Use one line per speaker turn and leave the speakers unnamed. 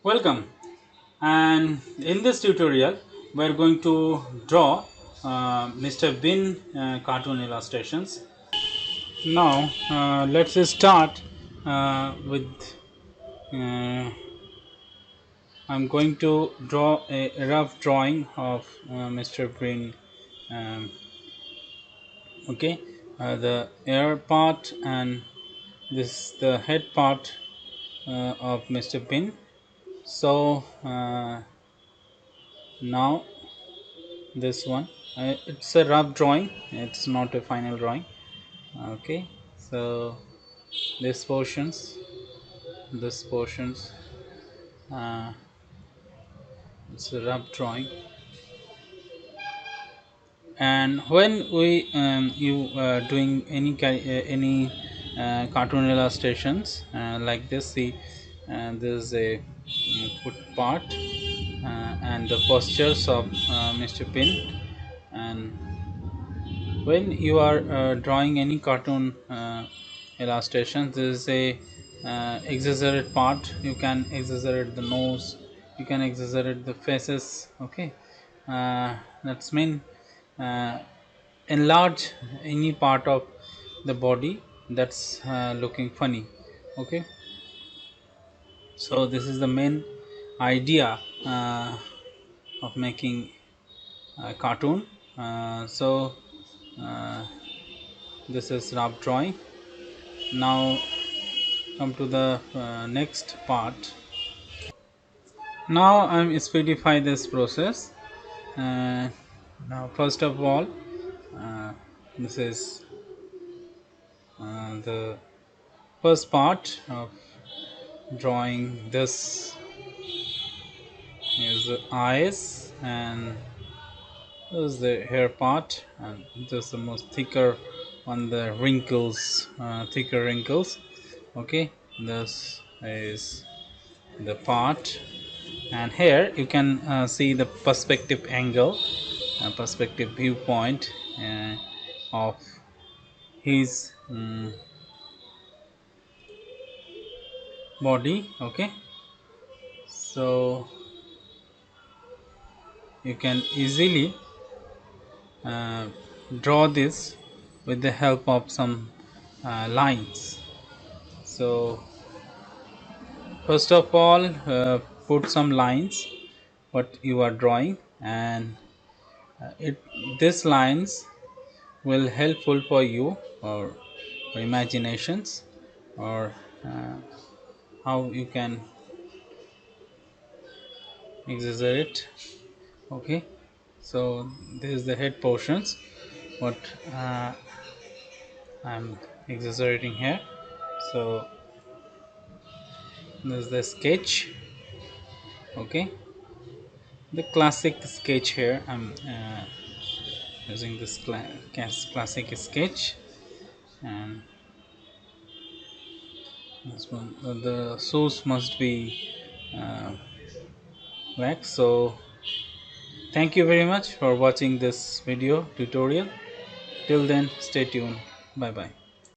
Welcome, and in this tutorial we are going to draw Mr. Bean cartoon illustrations. Now let's start with I'm going to draw a rough drawing of Mr. Bean. um, okay, the ear part and this the head part of Mr. Bean. So now this one, it's a rough drawing, it's not a final drawing. Okay, so this portions uh, it's a rough drawing. And when we you doing any cartoon illustrations like this, see, this is a foot part and the postures of Mr. Pin. And when you are drawing any cartoon illustrations, there is a exaggerate part. You can exaggerate the nose, you can exaggerate the faces. Okay, that's mean uh, enlarge any part of the body that's looking funny. Okay, so this is the main idea of making a cartoon. So uh, this is rough drawing. Now come to the next part. Now I'm speedify this process. uh, Now first of all, uh, this is the first part of drawing. This is the eyes, and this is the hair part, and this is the most thicker on the wrinkles, thicker wrinkles. Okay, this is the part, and here you can see the perspective angle, perspective viewpoint of his body. Okay, so you can easily uh, draw this with the help of some lines. So first of all, put some lines what you are drawing, and it these lines will helpful for you or imaginations, or uh, how you can exaggerate. Okay, so this is the head portions what I'm exaggerating here. So this is the sketch. Okay, the classic sketch here. I'm using this classic sketch. And this one, the source must be uh, black. So thank you very much for watching this video tutorial. Till then, stay tuned. Bye bye.